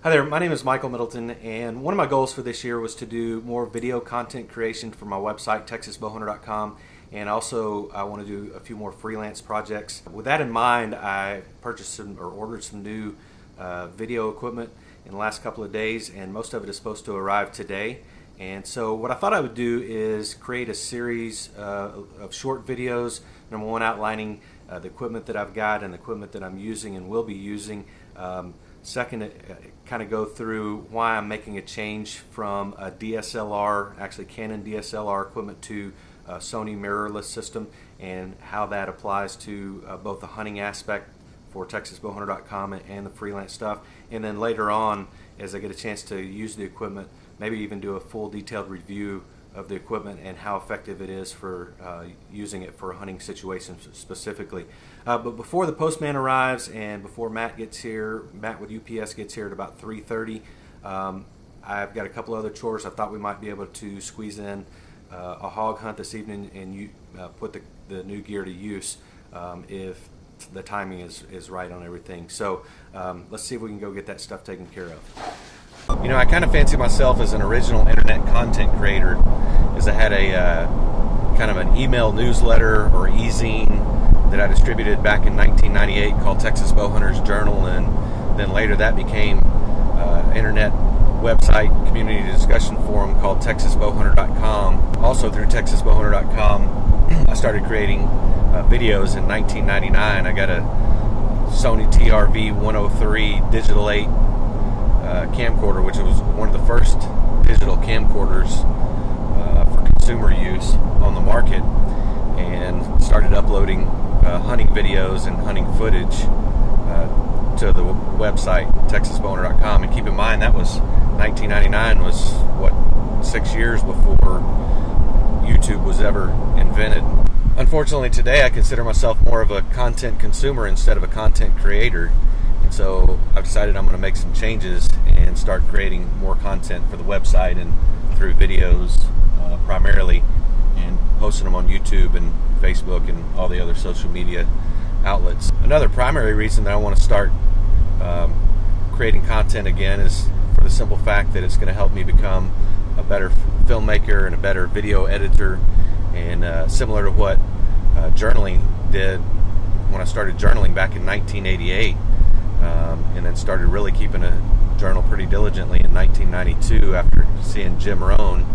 Hi there, my name is Michael Middleton, and one of my goals for this year was to do more video content creation for my website, texasbowhunter.com, and also I want to do a few more freelance projects. With that in mind, I purchased or ordered some new video equipment in the last couple of days, and most of it is supposed to arrive today. And so what I thought I would do is create a series of short videos, number one, outlining the equipment that I've got and the equipment that I'm using and will be using. Second, kind of go through why I'm making a change from a DSLR, actually Canon DSLR equipment, to a Sony Mirrorless system, and how that applies to both the hunting aspect for texasbowhunter.com and the freelance stuff. And then later on, as I get a chance to use the equipment, maybe even do a full detailed review of the equipment and how effective it is for using it for hunting situations specifically. But before the postman arrives and before Matt gets here, Matt with UPS gets here at about 3:30, I've got a couple other chores. I thought we might be able to squeeze in a hog hunt this evening and put the new gear to use if the timing is right on everything. So let's see if we can go get that stuff taken care of. You know, I kind of fancy myself as an original internet content creator, as I had a kind of an email newsletter or e-zine that I distributed back in 1998 called Texas Bowhunters Journal, and then later that became internet website community discussion forum called texasbowhunter.com. Also through texasbowhunter.com, I started creating videos in 1999. I got a Sony TRV 103 Digital 8 camcorder, which was one of the first digital camcorders for consumer use on the market, and started uploading hunting videos and hunting footage to the website texasbowhunter.com. And keep in mind, that was 1999 was what, 6 years before YouTube was ever invented. Unfortunately, today I consider myself more of a content consumer instead of a content creator. And so I've decided I'm going to make some changes and start creating more content for the website and through videos primarily, and posting them on YouTube and Facebook and all the other social media outlets. Another primary reason that I want to start creating content again is for the simple fact that it's going to help me become a better filmmaker and a better video editor, and similar to what journaling did when I started journaling back in 1988. And then started really keeping a journal pretty diligently in 1992 after seeing Jim Rohn.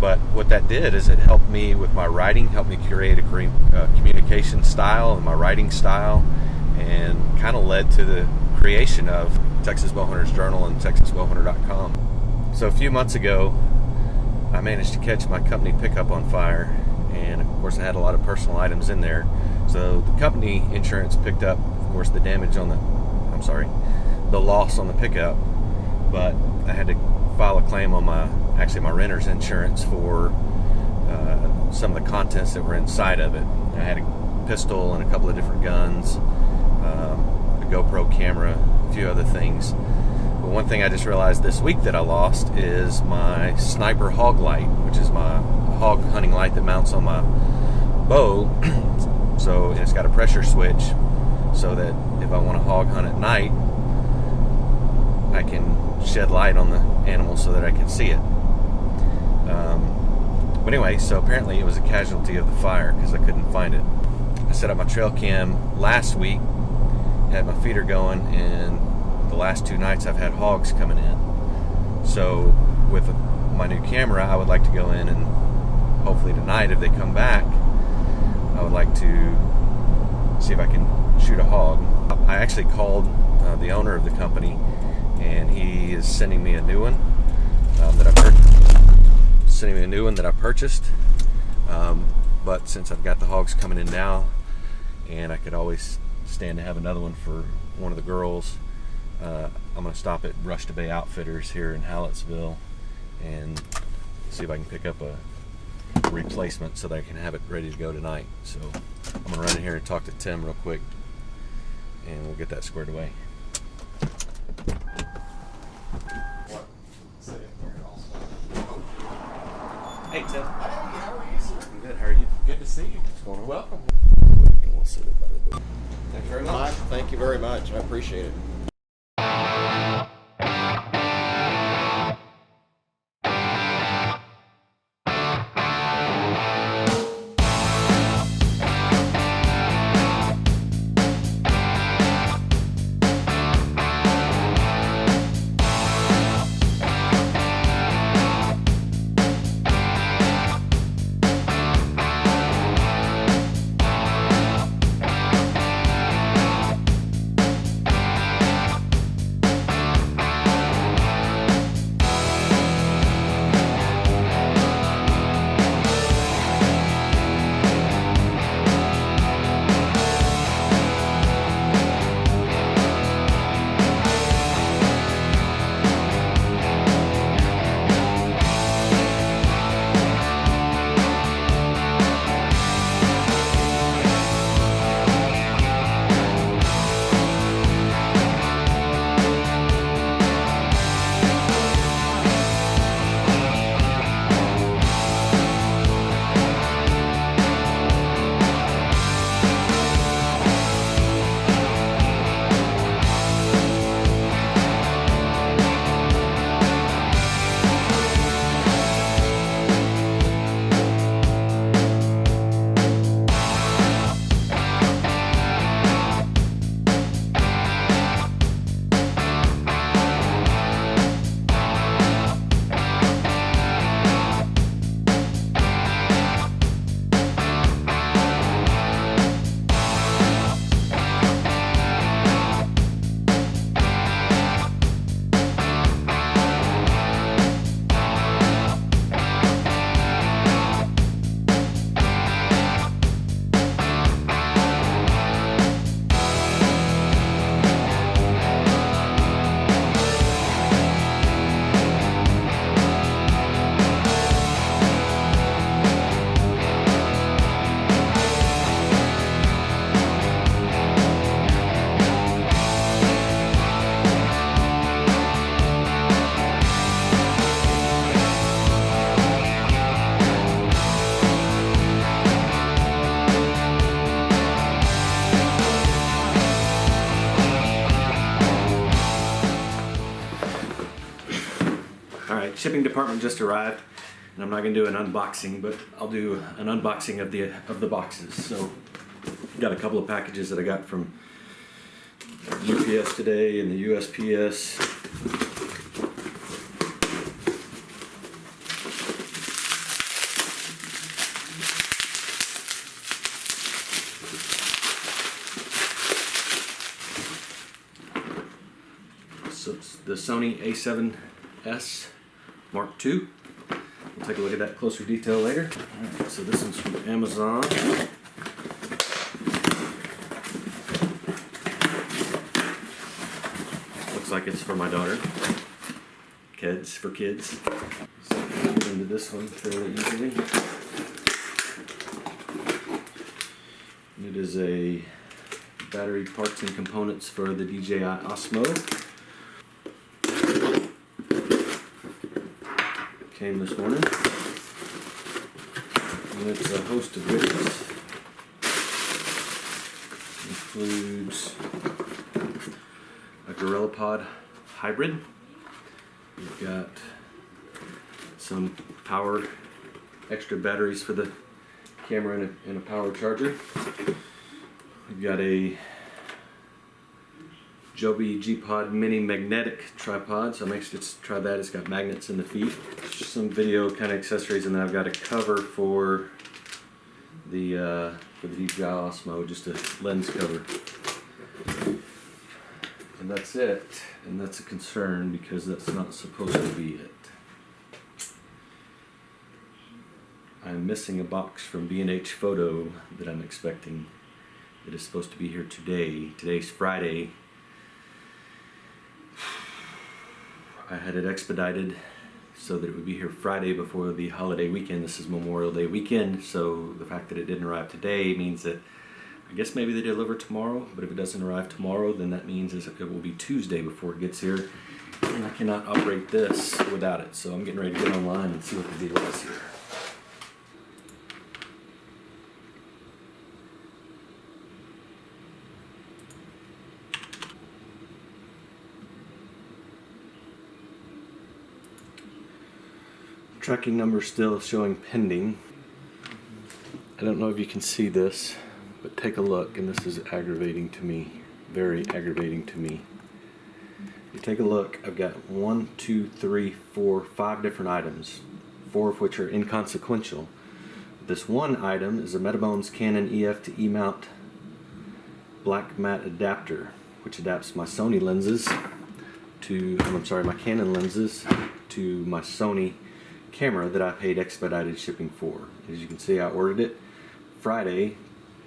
But what that did is it helped me with my writing, helped me curate a communication style and my writing style, and kind of led to the creation of Texas Bowhunters Journal and texasbowhunter.com. So a few months ago, I managed to catch my company pickup on fire, and of course I had a lot of personal items in there. So the company insurance picked up, of course, the damage on the loss on the pickup, but I had to file a claim on my renter's insurance for some of the contents that were inside of it. I had a pistol and a couple of different guns, a GoPro camera, a few other things. But one thing I just realized this week that I lost is my sniper hog light, which is my hog hunting light that mounts on my bow. So it's got a pressure switch, so that if I want to hog hunt at night, I can shed light on the animal so that I can see it. But anyway, so apparently it was a casualty of the fire because I couldn't find it. I set up my trail cam last week, had my feeder going, and the last 2 nights I've had hogs coming in. So with my new camera, I would like to go in and hopefully tonight, if they come back, I would like to see if I can shoot a hog. I actually called the owner of the company, and he is sending me a new one that I purchased. But since I've got the hogs coming in now, and I could always stand to have another one for one of the girls, I'm going to stop at Rush to Bay Outfitters here in Hallettsville and see if I can pick up a replacement so that I can have it ready to go tonight. So I'm going to run in here and talk to Tim real quick, and we'll get that squared away. Hey Tim. Hey, how are you, sir? I'm good. How are you? Good to see you. What's going on? Welcome. And we'll sit it by the door. Thank you very much. Thank you very much. I appreciate it. shipping department just arrived, and I'm not going to do an unboxing, but I'll do an unboxing of the boxes. So, got a couple of packages that I got from UPS today and the USPS. So it's the Sony A7s Mark II. We'll take a look at that closer detail later. Alright, so this one's from Amazon. Looks like it's for my daughter. Kids, for kids. So I'll get into this one fairly easily. It is a battery parts and components for the DJI Osmo. Came this morning, and it's a host of goodies. Includes a GorillaPod hybrid. We've got some power, extra batteries for the camera and a power charger. We've got a Joby G-Pod mini magnetic tripod, so make sure to try that. It's got magnets in the feet. Some video kind of accessories, and then I've got a cover for the DJI Osmo, just a lens cover. And that's it. And that's a concern because that's not supposed to be it. I'm missing a box from B&H Photo that I'm expecting. It is supposed to be here today. Today's Friday. I had it expedited so that it would be here Friday before the holiday weekend. This is Memorial Day weekend, so the fact that it didn't arrive today means that I guess maybe they deliver tomorrow, but if it doesn't arrive tomorrow, then that means it will be Tuesday before it gets here, and I cannot operate this without it. So I'm getting ready to get online and see what the deal is here. Tracking number still showing pending. I don't know if you can see this, but take a look, and this is aggravating to me, very aggravating to me. You take a look, I've got 1, 2, 3, 4, 5 different items, 4 of which are inconsequential. This one item is a Metabones Canon EF to E-mount black matte adapter, which adapts my Sony lenses to, my Canon lenses to my Sony camera that I paid expedited shipping for. As you can see, I ordered it Friday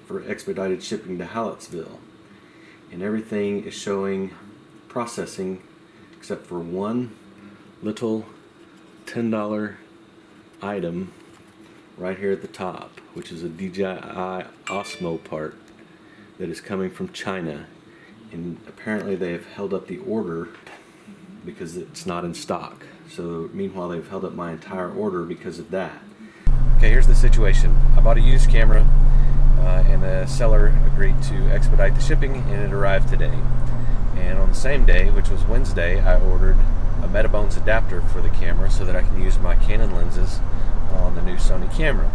for expedited shipping to Hallettsville, and everything is showing processing except for one little $10 item right here at the top, which is a DJI Osmo part that is coming from China, and apparently they have held up the order because it's not in stock. So meanwhile, they've held up my entire order because of that. Okay, here's the situation. I bought a used camera and the seller agreed to expedite the shipping, and it arrived today. And on the same day, which was Wednesday, I ordered a Metabones adapter for the camera so that I can use my Canon lenses on the new Sony camera.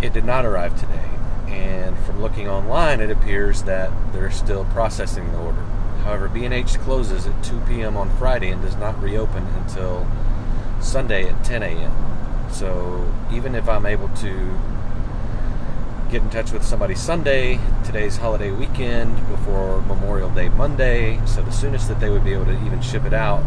It did not arrive today, and from looking online, it appears that they're still processing the order. However, B&H closes at 2 p.m. on Friday and does not reopen until Sunday at 10 a.m. So even if I'm able to get in touch with somebody Sunday, today's holiday weekend, before Memorial Day Monday, so the soonest that they would be able to even ship it out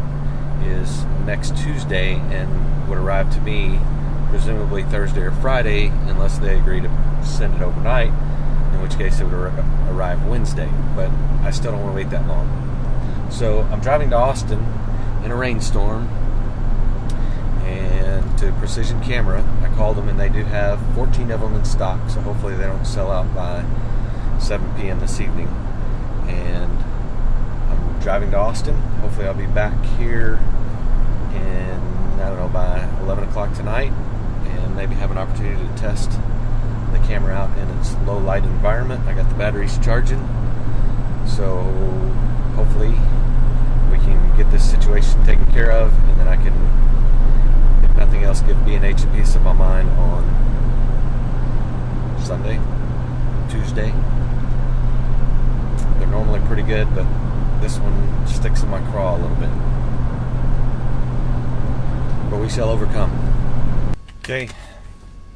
is next Tuesday, and would arrive to me presumably Thursday or Friday, unless they agree to send it overnight, in which case it would arrive Wednesday. But I still don't want to wait that long. So I'm driving to Austin in a rainstorm, and to Precision Camera, I called them, and they do have 14 of them in stock, so hopefully they don't sell out by 7 p.m. this evening. And I'm driving to Austin. Hopefully I'll be back here in, I don't know, by 11 o'clock tonight, and maybe have an opportunity to test the camera out in its low light environment. I got the batteries charging, so hopefully we can get this situation taken care of, and then I I can, if nothing else, give B&H a piece of my mind on Sunday, Tuesday. They're normally pretty good, but this one sticks in my craw a little bit. But we shall overcome. Okay,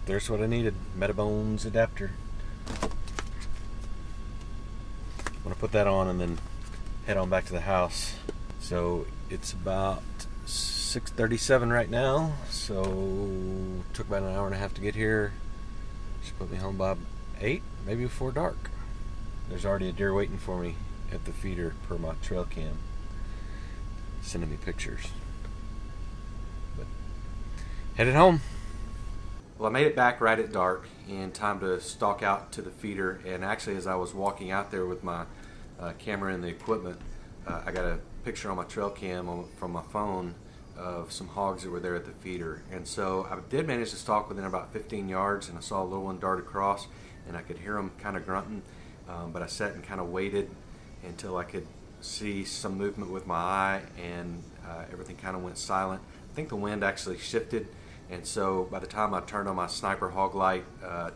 there's what I needed. Metabones adapter. I'm going to put that on and then head on back to the house. So it's about 6:37 right now, so took about an hour and a half to get here. Should put me home by 8, maybe before dark. There's already a deer waiting for me at the feeder per my trail cam, sending me pictures. But headed home. Well, I made it back right at dark in time to stalk out to the feeder, and actually as I was walking out there with my camera and the equipment, I got a picture on my trail cam from my phone of some hogs that were there at the feeder. And so I did manage to stalk within about 15 yards, and I saw a little one dart across, and I could hear them kind of grunting, but I sat and kind of waited until I could see some movement with my eye, and everything kind of went silent. I think the wind actually shifted, and so by the time I turned on my sniper hog light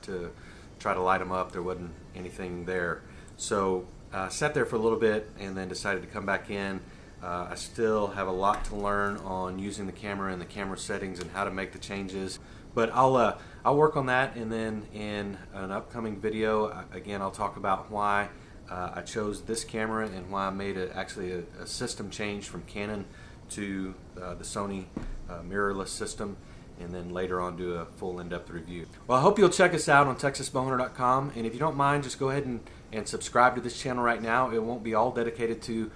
to try to light them up, there wasn't anything there. So I sat there for a little bit and then decided to come back in. I still have a lot to learn on using the camera and the camera settings and how to make the changes, but I'll work on that, and then in an upcoming video, again, I'll talk about why I chose this camera and why I made actually a system change from Canon to the Sony Mirrorless system, and then later on do a full in-depth review. Well, I hope you'll check us out on TexasBowhunter.com, and if you don't mind, just go ahead and subscribe to this channel right now. It won't be all dedicated to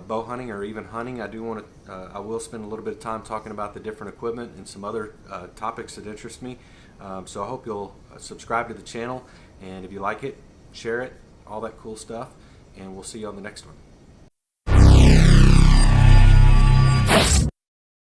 bow hunting or even hunting. I will spend a little bit of time talking about the different equipment and some other topics that interest me. So I hope you'll subscribe to the channel, and if you like it, share it, all that cool stuff, and we'll see you on the next one.